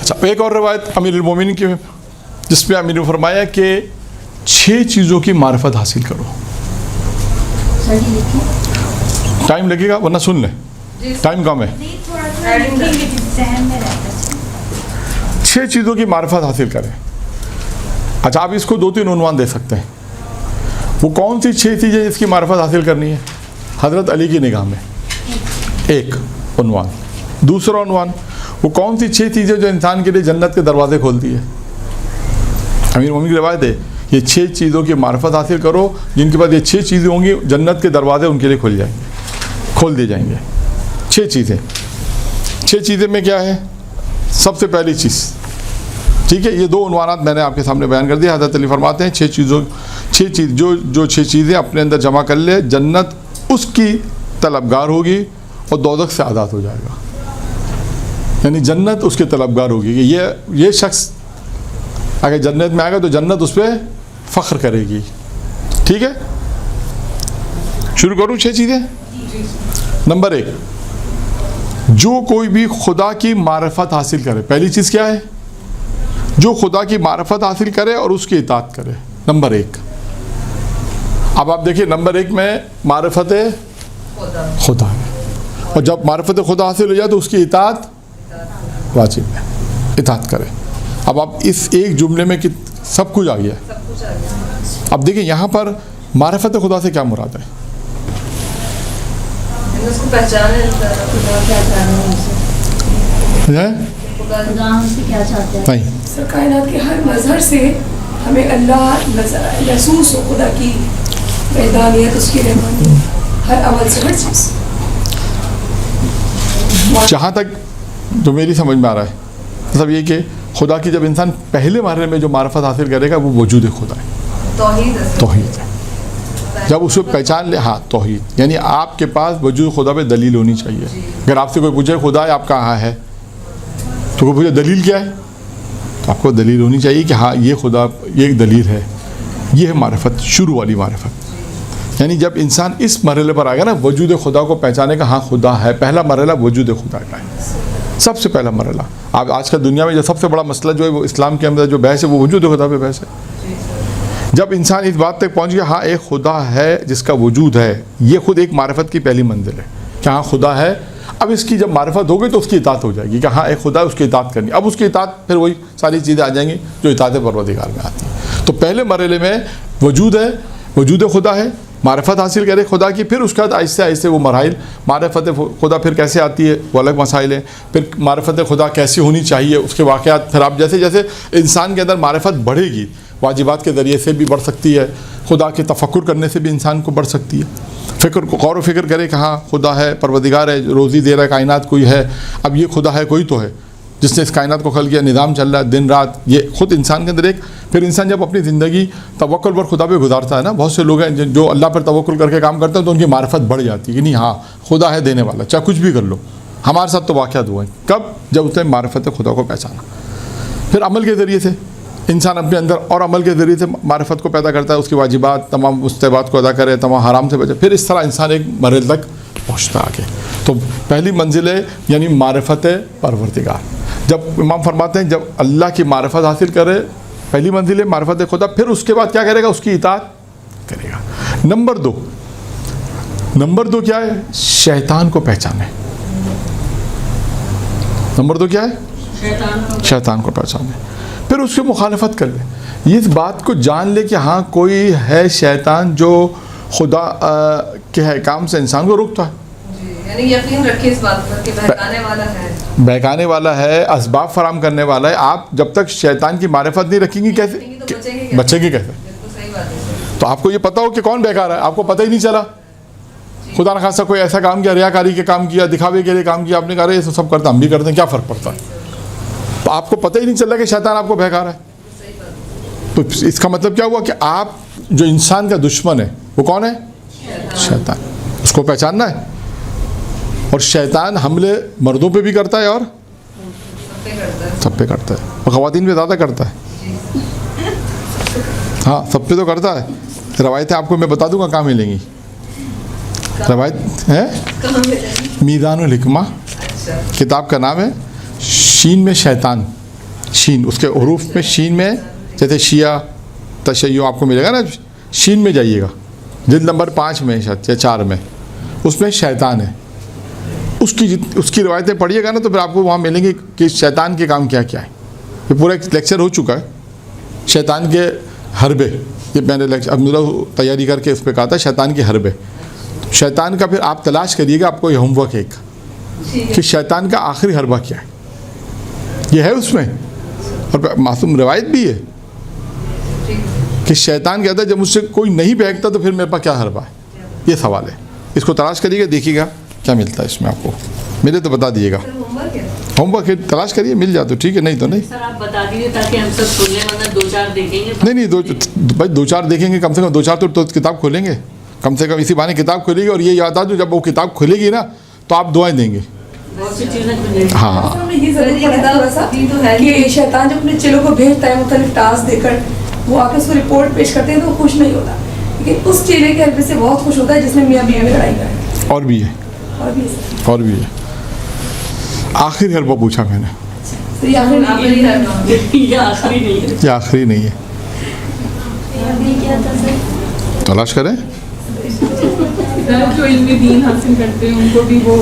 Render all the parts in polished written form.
اچھا، ایک اور روایت امیر المومنین کی جس پہ امیر نے فرمایا کہ 6 چیزوں کی معرفت حاصل کرو. ٹائم لگے گا ورنہ سن لیں، ٹائم کم ہے. 6 چیزوں کی معرفت حاصل کریں. اچھا، آپ اس کو 2-3 عنوان دے سکتے ہیں. وہ کون سی 6 چیزیں جس کی معرفت حاصل کرنی ہے حضرت علی کی نگاہ میں؟ ایک عنوان. دوسرا عنوان، وہ کون سی 6 چیزیں جو انسان کے لیے جنت کے دروازے کھولتی ہے؟ امیر مومنین کی روایت ہے یہ 6 چیزوں کی معرفت حاصل کرو جن کے بعد یہ 6 چیزیں ہوں گی، جنت کے دروازے ان کے لیے کھول دیے جائیں گے. 6 چیزیں. 6 چیزیں میں کیا ہے؟ سب سے پہلی چیز، ٹھیک ہے، یہ 2 عنوانات میں نے آپ کے سامنے بیان کر دیا. حضرت علی فرماتے ہیں 6 چیزیں اپنے اندر جمع کر لے، جنت اس کی طلبگار ہوگی اور دوزخ سے آزاد ہو جائے گا. یعنی جنت اس کے طلبگار ہوگی کہ یہ شخص اگر جنت میں آئے گا تو جنت اس پہ فخر کرے گی. ٹھیک ہے، شروع کروں 6 چیزیں. نمبر 1، جو کوئی بھی خدا کی معرفت حاصل کرے. پہلی چیز کیا ہے؟ جو خدا کی معرفت حاصل کرے اور اس کی اطاعت کرے. نمبر 1. اب آپ دیکھیے نمبر 1 میں معرفت خدا ہے، اور جب معرفت خدا حاصل ہو جائے تو اس کی اطاعت واجب ہے، اطاعت کرے. اب آپ اس ایک جملے میں سب کچھ آ گیا. اب دیکھیں یہاں پر معرفت خدا سے کیا مراد ہے؟ نہیں، کائنات کے ہر مظہر سے ہمیں اللہ محسوس ہو، خدا کی وحدانیت، اس کی رحمانیت، ہر عمل سے، ہر چیز. جہاں تک جو میری سمجھ میں آ رہا ہے مطلب یہ کہ خدا کی جب انسان پہلے مرحلے میں جو معرفت حاصل کرے گا وہ وجود خدا ہے، توحید ہے. جب اس کو پہچان لے، ہاں توحید، یعنی آپ کے پاس وجود خدا پہ دلیل ہونی چاہیے. اگر آپ سے کوئی پوچھے خدا ہے آپ کہاں ہے تو کوئی پوچھے دلیل کیا ہے، تو آپ کو دلیل ہونی چاہیے کہ ہاں یہ خدا، یہ ایک دلیل ہے. یہ ہے معرفت، شروع والی معرفت. یعنی جب انسان اس مرحلے پر آ گیا نا وجود خدا کو پہچانے کا، ہاں خدا ہے، پہلا مرحلہ وجود خدا کا ہے، سب سے پہلا مرحلہ. آپ آج کل دنیا میں جو سب سے بڑا مسئلہ جو ہے وہ اسلام کے اندر جو بحث ہے وہ وجود خدا پہ بحث ہے. جب انسان اس بات تک پہنچ گیا ہاں ایک خدا ہے جس کا وجود ہے، یہ خود ایک معرفت کی پہلی منزل ہے کہ ہاں خدا ہے. اب اس کی جب معرفت ہوگی تو اس کی اطاعت ہو جائے گی کہ ہاں ایک خدا ہے، اس کی اطاعت کرنی. اب اس کی اطاعت پھر وہی ساری چیزیں آ جائیں گی جو اطاعت پروردگار میں آتی ہیں. تو پہلے مرحلے میں وجود ہے، وجود خدا ہے، معرفت حاصل کرے خدا کی. پھر اس کے بعد آہستہ آہستہ وہ مراحل، معرفت خدا پھر کیسے آتی ہے وہ الگ مسائل ہیں. پھر معرفت خدا کیسی ہونی چاہیے اس کے واقعات. پھر آپ جیسے جیسے انسان کے اندر معرفت بڑھے گی، واجبات کے ذریعے سے بھی بڑھ سکتی ہے، خدا کے تفکر کرنے سے بھی انسان کو بڑھ سکتی ہے. فکر کو غور و فکر کرے کہ ہاں خدا ہے، پروردگار ہے، روزی دے رہا ہے، کائنات کوئی ہے. اب یہ خدا ہے کوئی تو ہے جس نے اس کائنات کو خلق کیا، نظام چل رہا ہے دن رات، یہ خود انسان کے اندر ایک. پھر انسان جب اپنی زندگی توکل پر خدا پہ گزارتا ہے نا، بہت سے لوگ ہیں جو اللہ پر توکل کر کے کام کرتے ہیں تو ان کی معرفت بڑھ جاتی ہے کہ نہیں ہاں خدا ہے دینے والا، چاہے کچھ بھی کر لو. ہمارے ساتھ تو واقعات ہوئے ہیں. کب؟ جب اس نے معرفت خدا کو پہچانا. پھر عمل کے ذریعے سے انسان اپنے اندر اور عمل کے ذریعے سے معرفت کو پیدا کرتا ہے، اس کی واجبات تمام مستحبات کو ادا کرے، تمام حرام سے بچے. پھر اس طرح انسان ایک مرحلے تک پہنچتا آگے. تو پہلی منزل ہے یعنی معرفت پروردگار. جب امام فرماتے ہیں جب اللہ کی معرفت حاصل کرے، پہلی منزل ہے معرفت خدا. پھر اس کے بعد کیا کرے گا؟ اس کی اطاعت کرے گا. نمبر دو کیا ہے؟ شیطان کو پہچانے. نمبر 2 کیا ہے؟ شیطان کو پہچانے. پھر اس کی مخالفت کر لے. اس بات کو جان لے کہ ہاں کوئی ہے شیطان جو خدا کے احکام سے انسان کو روکتا ہے. یعنی یقین رکھیں اس بات پر کہ بہکانے والا ہے، اسباب فراہم کرنے والا ہے. آپ جب تک شیطان کی معرفت نہیں رکھیں گی کیسے بچیں گے کیسے؟ تو آپ کو یہ پتہ ہو کہ کون بہکا رہا ہے، آپ کو پتہ ہی نہیں چلا. خدا نہ خواستہ کوئی ایسا کام کیا، ریاکاری کے کام کیا، دکھاوے کے لیے کام کیا، آپ نے کہا یہ سب کرتا ہم بھی کرتے ہیں، کیا فرق پڑتا ہے؟ تو آپ کو پتہ ہی نہیں چل رہا کہ شیطان آپ کو بہکا رہا ہے. تو اس کا مطلب کیا ہوا کہ آپ جو انسان کا دشمن ہے وہ کون ہے؟ شیطان. اس کو پہچاننا ہے. اور شیطان حملے مردوں پہ بھی کرتا ہے اور سب پہ کرتا ہے، اور خواتین پہ زیادہ کرتا ہے. ہاں سب پہ تو کرتا ہے. روایتیں آپ کو میں بتا دوں گا کہاں ملیں گی. روایت ہے میزان الحکمہ، کتاب کا نام ہے. شین میں شیطان، شین اس کے حروف میں شین میں جیسے شیعہ تشیع آپ کو ملے گا نا, شین میں جائیے گا جلد نمبر 5 میں یا 4 میں, اس میں شیطان ہے. اس کی روایتیں پڑھیے گا نا تو پھر آپ کو وہاں ملیں گے کہ شیطان کے کام کیا کیا ہے. یہ پورا ایک لیکچر ہو چکا ہے شیطان کے حربے, یہ میں نے تیاری کر کے اس پہ کہا تھا شیطان کے حربے. شیطان کا پھر آپ تلاش کریے گا, آپ کو یہ ہوم ورک ہے ایک کہ شیطان کا آخری حربہ کیا ہے, یہ ہے اس میں, اور معصوم روایت بھی ہے کہ شیطان کہتا ہے جب مجھ سے کوئی نہیں بہکتا تو پھر میرے پاس کیا حربہ ہے. یہ سوال ہے, اس کو تلاش کریے گا, دیکھیے گا کیا ملتا ہے اس میں آپ کو. ملے تو بتا دیجیے گا, ہوم ورک تلاش کریے, مل جائے تو ٹھیک ہے, نہیں تو نہیں. سر آپ بتا دیجیے تاکہ ہم سب سن لیں, ورنہ 2-4 دیکھیں گے. نہیں بھائی 2-4 دیکھیں گے, کم سے کم 2-4 تو کتاب کھولیں گے, کم سے کم اسی بہانے کتاب کھولے گی. اور یہ یاد آ جو جب وہ کتاب کھلے گی نا تو آپ دعائیں دیں گے. بہت سی چیزیں کھلیں گی. ہاں ہمیں یہ ضرور پڑھا تھوڑا سا کہ شیطان جب اپنے چلوں کو بھیجتا ہے مختلف ٹاسک دے کر, وہ آ کے اس کو رپورٹ پیش کرتے ہیں تو وہ خوش نہیں ہوتا, لیکن اس چیلے کے حربے سے بہت خوش ہوتا ہے جس نے میاں بیوی میں لڑائی کری. اور بھی ہے, اور بھی ہے. آخری حربہ پوچھا میں نے, تو یہ آخری یہ آخری نہیں ہے. یہ آخری نہیں ہے, تلاش کریں. جو علم دین حاصل کرتے ہیں ان کو بھی وہ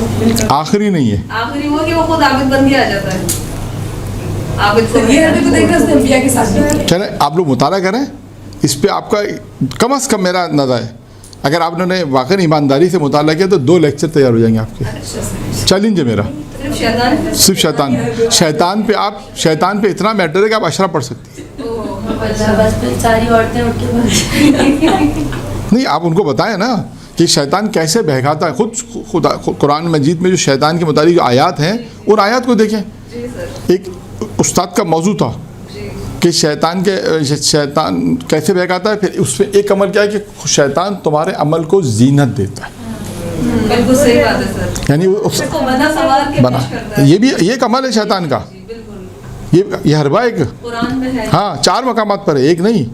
آخری نہیں ہے, آخری وہ کہ وہ خود عابد بن کے آ جاتا ہے. عابد کو یہ حربے کو دیکھ کر اس نے انبیاء کے ساتھ بھی کیا. چلیں آپ لوگ مطالعہ کریں, اس پہ آپ کا کم از کم میرا اندازہ ہے اگر آپ نے واقعی ایمانداری سے مطالعہ کیا تو 2 لیکچر تیار ہو جائیں گے آپ کے. چیلنج ہے میرا, صرف شیطان پہ آپ شیطان پہ اتنا میٹر ہے کہ آپ عشرہ پڑھ سکتی ہیں. ساری عورتیں اٹھ کے نہیں, آپ ان کو بتائیں نا کہ شیطان کیسے بہکاتا ہے. خدا قرآن مجید میں جو شیطان کے متعلق جو آیات ہیں ان آیات کو دیکھیں. ایک استاد کا موضوع تھا کہ شیطان کیسے بہکاتا ہے, پھر اس میں ایک عمل کیا ہے کہ شیطان تمہارے عمل کو زینت دیتا ہے. بالکل صحیح بات ہے سر. یعنی بنا یہ بھی ایک عمل ہے شیطان کا. یہ حربہ ایک قرآن میں ہے. ہاں 4 مقامات پر ہے, ایک نہیں.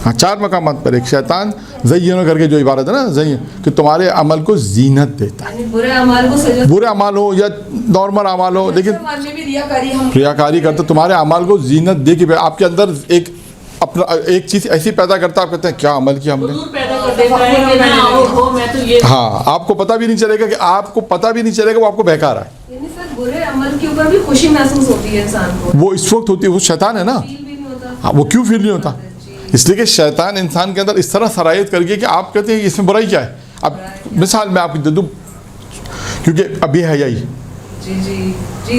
ہاں 4 مقامات پر ایک شیطان زینو کر کے جو عبارت ہے نا زین, کہ تمہارے عمل کو زینت دیتا ہے. برے اعمال کو سجا, برے اعمال ہو یا نارمل اعمال ہو, لیکن ریاکاری کرتا تمہارے اعمال کو زینت دے کے آپ کے اندر اپنا ایک چیز ایسی پیدا کرتا ہے, آپ کہتے ہیں کیا عمل کیا ہم نے. ہاں آپ کو پتہ بھی نہیں چلے گا کہ آپ کو پتہ بھی نہیں چلے گا وہ آپ کو بہکا رہا ہے. یعنی سر برے عمل کے اوپر بھی خوشی محسوس ہوتی ہے انسان کو. وہ اس وقت ہوتی ہے, وہ شیطان ہے نا. ہاں وہ کیوں فیل نہیں ہوتا, اس لیے کہ شیطان انسان کے اندر اس طرح سرایت کر کے کہ آپ کہتے ہیں اس میں برائی کیا ہے. اب مثال میں آپ کو دے دوں, کیونکہ اب بے حیائی جی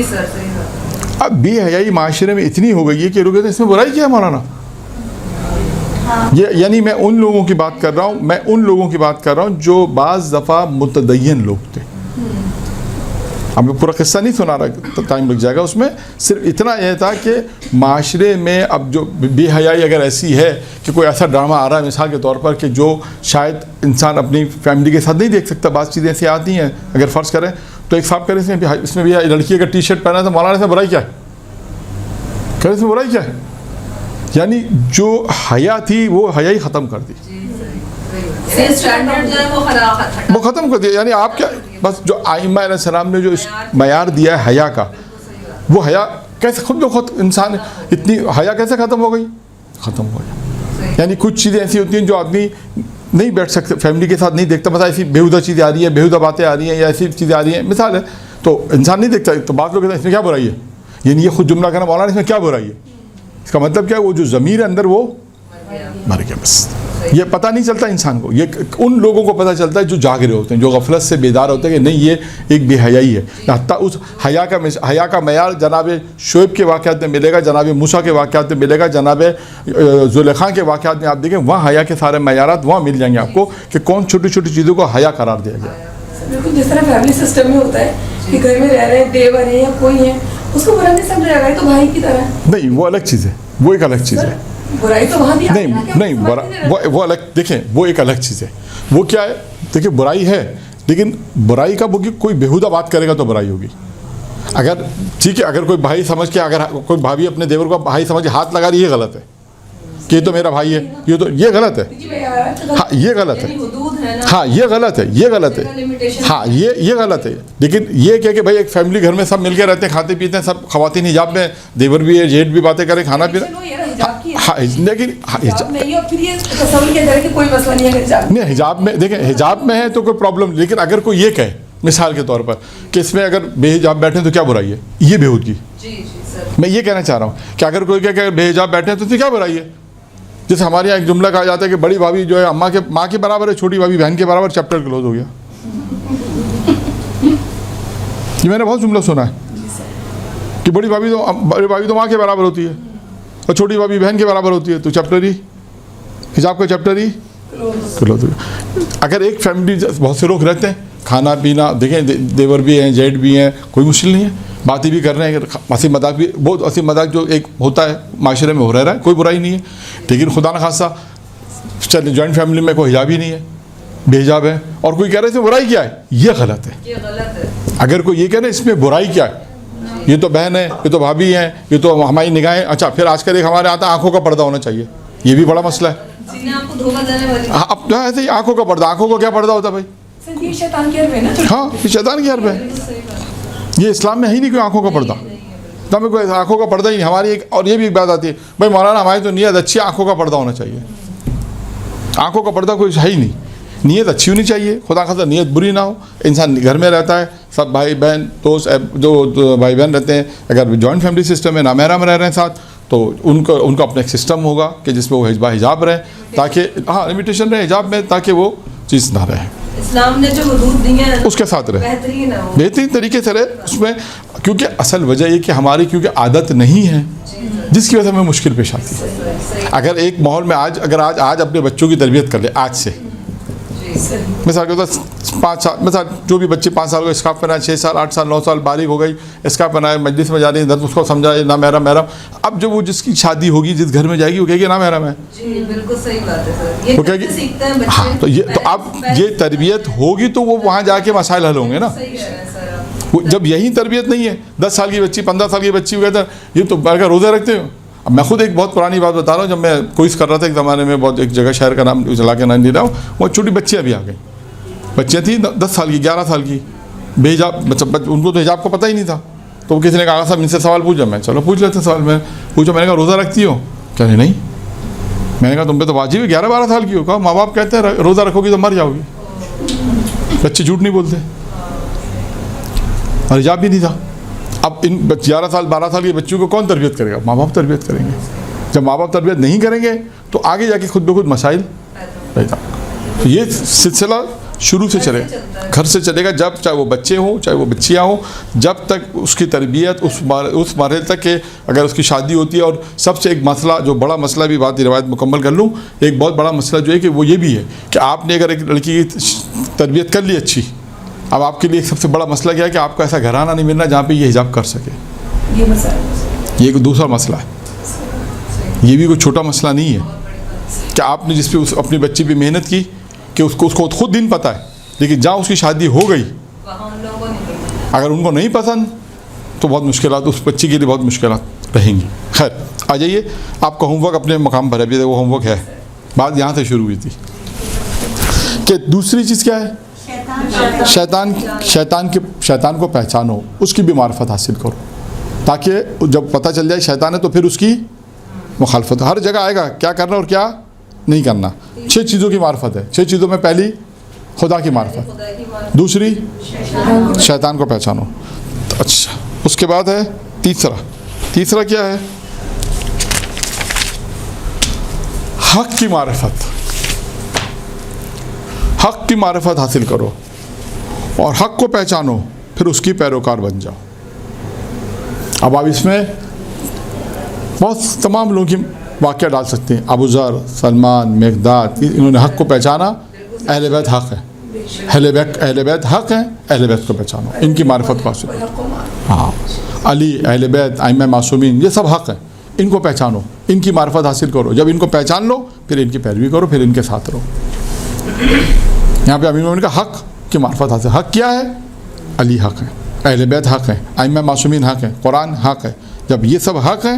سر صحیح بات. اب بے حیائی معاشرے میں اتنی ہو گئی ہے کہ لوگ کہتے ہیں اس میں برائی کیا ہے مولانا. یہ یعنی میں ان لوگوں کی بات کر رہا ہوں جو بعض دفعہ متدین لوگ تھے. اب میں پورا قصہ نہیں سنا رہا, ٹائم لگ جائے گا. اس میں صرف اتنا یہ تھا کہ معاشرے میں اب جو بے حیائی اگر ایسی ہے کہ کوئی ایسا ڈرامہ آ رہا ہے مثال کے طور پر کہ جو شاید انسان اپنی فیملی کے ساتھ نہیں دیکھ سکتا, بعض چیزیں ایسی آتی ہیں اگر فرض کریں تو ایک صاحب کریں اس میں بھی لڑکی اگر ٹی شرٹ پہنا ہے تو مولانا سے برائی کیا ہے, کہ اس میں برائی کیا ہے. یعنی جو حیا تھی وہ حیائی ختم کر دی, وہ ختم کر دیا. یعنی آپ کیا بس جو آئمہ علیہ السلام نے جو اس معیار دیا ہے حیا کا, وہ حیا کیسے خود بخود انسان اتنی حیا کیسے ختم ہو گئی, ختم ہو گیا. یعنی کچھ چیزیں ایسی ہوتی ہیں جو آدمی نہیں بیٹھ سکتے, فیملی کے ساتھ نہیں دیکھتا. مثلا ایسی بیہودہ چیزیں آ رہی ہیں, بیہودہ باتیں آ رہی ہیں, یا ایسی چیزیں آ رہی ہیں مثال ہے تو انسان نہیں دیکھتا. تو بعض لوگ کہتے ہیں اس میں کیا برائی ہے, یعنی یہ خود جملہ کہنا مولانا اس میں کیا برائی ہے. اس کا مطلب کیا ہے, وہ جو ضمیر ہے اندر وہ مر گیا. بس یہ پتہ نہیں چلتا انسان کو, یہ ان لوگوں کو پتہ چلتا ہے جو جاگ رہے ہوتے ہیں, جو غفلت سے بیدار ہوتے ہیں کہ نہیں یہ ایک بے حیائی ہے. حتیٰ اس حیا کا معیار جناب شعیب کے واقعات میں ملے گا, جناب موسیٰ کے واقعات میں ملے گا, جناب زلیخا کے واقعات میں آپ دیکھیں وہاں حیا کے سارے معیارات وہاں مل جائیں گے آپ کو کہ کون چھوٹی چھوٹی چیزوں کو حیا قرار دیا گیا. بالکل جس طرح فیملی سسٹم میں ہوتا ہے کہ گھر میں رہ رہے ہیں, دیور ہیں یا کوئی ہے, اس کو برا نہیں سمجھا جائے گا, تو بھائی کی طرح نہیں, وہ الگ چیز ہے, وہ ایک الگ چیز ہے. برائی تو وہاں بھی نہیں وہ الگ, دیکھیں وہ ایک الگ چیز ہے. وہ کیا ہے, دیکھیں برائی ہے, لیکن برائی کا وہ کوئی بیہودہ بات کرے گا تو برائی ہوگی. اگر ٹھیک ہے, اگر کوئی بھائی سمجھ کے, اگر کوئی بھابھی اپنے دیور کو بھائی سمجھ کے ہاتھ لگا رہی ہے غلط ہے. کہ یہ تو میرا بھائی ہے, یہ غلط ہے. ہاں یہ غلط ہے, ہاں یہ غلط ہے, یہ غلط ہے, ہاں یہ غلط ہے. لیکن یہ کہ بھائی ایک فیملی گھر میں سب مل کے رہتے ہیں, کھاتے پیتے ہیں, سب خواتین حجاب میں, دیور بھی ہے, جیٹ بھی باتیں کریں, کھانا پینا. ہاں لیکن نہیں, حجاب میں دیکھیں, حجاب میں ہے تو کوئی پرابلم نہیں. لیکن اگر کوئی یہ کہے مثال کے طور پر کہ اس میں اگر بے حجاب بیٹھے تو کیا برائی ہے, یہ بےہودگی. میں یہ کہنا چاہ رہا ہوں کہ اگر کوئی کہے کہ بے حجاب بیٹھے تو اس میں کیا برائی ہے. جیسے ہمارے یہاں ایک جملہ کہا جاتا ہے کہ بڑی بھابھی جو ہے ماں کے برابر ہے, چھوٹی بھابھی بہن کے برابر, چیپٹر کلوز ہو گیا. یہ میں نے بہت جملہ سنا ہے کہ بڑی بھابھی تو ماں کے برابر ہوتی ہے اور چھوٹی بھابھی بہن کے برابر ہوتی ہے, تو چیپٹر ہی حجاب کا چیپٹر ہی کلوز ہو گیا. اگر ایک فیملی بہت سے لوگ رہتے ہیں, کھانا پینا دیکھیں, دیور بھی ہیں, جیٹ بھی ہیں, کوئی مشکل نہیں ہے, باتیں بھی کر رہے ہیں, ہنسی مذاق بھی, بہت ہنسی مذاق جو ایک ہوتا ہے معاشرے میں ہو رہا ہے, کوئی برائی نہیں ہے. لیکن خدا نخواستہ چلے جوائنٹ فیملی میں کوئی حجاب ہی نہیں ہے, بے حجاب ہے, اور کوئی کہہ رہے اس میں برائی کیا ہے, یہ غلط ہے. اگر کوئی یہ کہہ رہے اس میں برائی کیا ہے, یہ تو بہن ہے, یہ تو بھابھی ہیں, یہ تو ہماری نگاہیں. اچھا پھر آج کل ایک ہمارے آتا ہے آنکھوں کا پردہ ہونا چاہیے, یہ بھی بڑا مسئلہ ہے. اب ایسے ہی آنکھوں کا پردہ, آنکھوں کا کیا پردہ ہوتا ہے بھائی, یہ شیطان کی حرب ہے نا. ہاں یہ شیطان کی حرب ہے. یہ اسلام میں ہی نہیں کوئی آنکھوں کا پردہ, اسلام میں کوئی آنکھوں کا پردہ ہی نہیں. ہماری ایک اور یہ بھی ایک بات آتی ہے, بھائی مولانا ہماری تو نیت اچھی, آنکھوں کا پردہ ہونا چاہیے. آنکھوں کا پردہ کوئی ہے ہی نہیں, نیت اچھی ہونی چاہیے, خدا خاصا نیت بری نہ ہو. انسان گھر میں رہتا ہے, سب بھائی بہن دوست جو بھائی بہن رہتے ہیں, اگر جوائنٹ فیملی سسٹم ہے, نامحرم رہ رہے ہیں ساتھ, تو ان کا اپنا ایک سسٹم ہوگا کہ جس میں وہ حجاب رہے, تاکہ ہاں لمیٹیشن رہے حجاب میں, تاکہ وہ چیز نہ رہے. اسلام نے جو حدود دی ہیں اس کے ساتھ رہے, بہترین طریقے سے رہے اس میں. کیونکہ اصل وجہ یہ کہ ہماری کیونکہ عادت نہیں ہے, جس کی وجہ سے ہمیں مشکل پیش آتی ہے. اگر ایک ماحول میں آج اپنے بچوں کی تربیت کر لے آج سے, مثال کے طور 5 سال, مثال جو بھی بچے 5 سال کو اسکارف پہنائے, 6 سال 8 سال 9 سال بالغ ہو گئی, اسکارف پہنائے, مجلس میں جا رہی ہے, اس کو سمجھائے نا محرم. اب جب وہ جس کی شادی ہوگی, جس گھر میں جائے گی, وہ کہے گی نا محرم ہے. جی بالکل صحیح بات ہے سر, وہ کہے گی ہاں, تو اب یہ تربیت ہوگی تو وہ وہاں جا کے مسائل حل ہوں گے نا. جب یہی تربیت نہیں ہے, 10 سال کی بچی 15 سال کی بچی ہو کہتا ہے یہ تو اگر روزے رکھتے ہو. اب میں خود ایک بہت پرانی بات بتا رہا ہوں, جب میں کوئز کر رہا تھا ایک زمانے میں, بہت ایک جگہ شہر کا نام چلا کے نام لے رہا ہوں, وہ چھوٹی بچیاں بھی آ گئیں, بچیاں تھیں 10 سال کی 11 سال کی, بے حجاب, ان کو تو حجاب کا پتہ ہی نہیں تھا. تو کسی نے کہا صاحب ان سے سوال پوچھا, میں چلو پوچھ لیتے سوال. میں پوچھا, میں نے کہا روزہ رکھتی ہو, کہہ رہے نہیں. میں نے کہا تم پہ تو واجب ہے, 11-12 سال کی ہو. کہا ماں باپ کہتے ہیں روزہ رکھو گی تو مر جاؤ گی. بچے جھوٹ نہیں بولتے, اور حجاب بھی نہیں تھا. اب ان 11 سال 12 سال کے بچوں کو کون تربیت کرے گا, ماں باپ تربیت کریں گے. جب ماں باپ تربیت نہیں کریں گے تو آگے جا کے خود بخود مسائل پیدا. یہ سلسلہ شروع سے چلے, گھر سے چلے گا, جب چاہے وہ بچے ہوں چاہے وہ بچیاں ہوں, جب تک اس کی تربیت اس مرحلے تک کہ اگر اس کی شادی ہوتی ہے. اور سب سے ایک مسئلہ, جو بڑا مسئلہ بھی بات روایت مکمل کر لوں, ایک بہت بڑا مسئلہ جو ہے کہ وہ یہ بھی ہے کہ آپ نے اگر ایک لڑکی کی تربیت کر لی اچھی, اب آپ کے لیے ایک سب سے بڑا مسئلہ کیا ہے کہ آپ کو ایسا گھرانہ نہیں ملنا جہاں پہ یہ حجاب کر سکے. یہ ایک دوسرا مسئلہ ہے, یہ بھی کوئی چھوٹا مسئلہ نہیں ہے کہ آپ نے جس پہ اپنی بچی پہ محنت کی کہ اس کو خود دین پتہ ہے, لیکن جہاں اس کی شادی ہو گئی اگر ان کو نہیں پسند تو بہت مشکلات, اس بچی کے لیے بہت مشکلات رہیں گی. خیر آ جائیے, آپ کا ہوم ورک اپنے مقام پر ہے, ابھی وہ ہوم ورک ہے, بات یہاں سے شروع ہوئی تھی کہ دوسری چیز کیا ہے, شیطان کو پہچانو, اس کی بھی معرفت حاصل کرو, تاکہ جب پتہ چل جائے شیطان ہے تو پھر اس کی مخالفت. ہر جگہ آئے گا کیا کرنا اور کیا نہیں کرنا. 6 چیزوں کی معرفت ہے. 6 چیزوں میں پہلی خدا کی معرفت, دوسری شیطان کو پہچانو. اچھا اس کے بعد ہے تیسرا کیا ہے, حق کی معرفت. حق کی معرفت حاصل کرو اور حق کو پہچانو, پھر اس کی پیروکار بن جاؤ. اب آپ اس میں بہت تمام لوگوں کی واقعہ ڈال سکتے ہیں. ابو ذر, سلمان, مقداد, انہوں نے حق کو پہچانا. اہل بیت حق ہے, اہل بیت حق ہیں, اہل بیت کو پہچانو, ان کی معرفت کو حاصل کرو. ہاں علی, اہل بیت, ائمہ معصومین, یہ سب حق ہیں, ان کو پہچانو, ان کی معرفت حاصل کرو. جب ان کو پہچان لو پھر ان کی پیروی کرو, پھر ان کے ساتھ رہو. یہاں پہ امیر مومنین کا حق کی معرفت حاصل. حق کیا ہے, علی حق ہے, اہل بیت حق ہیں, ائمہ معصومین حق ہیں, قرآن حق ہے. جب یہ سب حق ہیں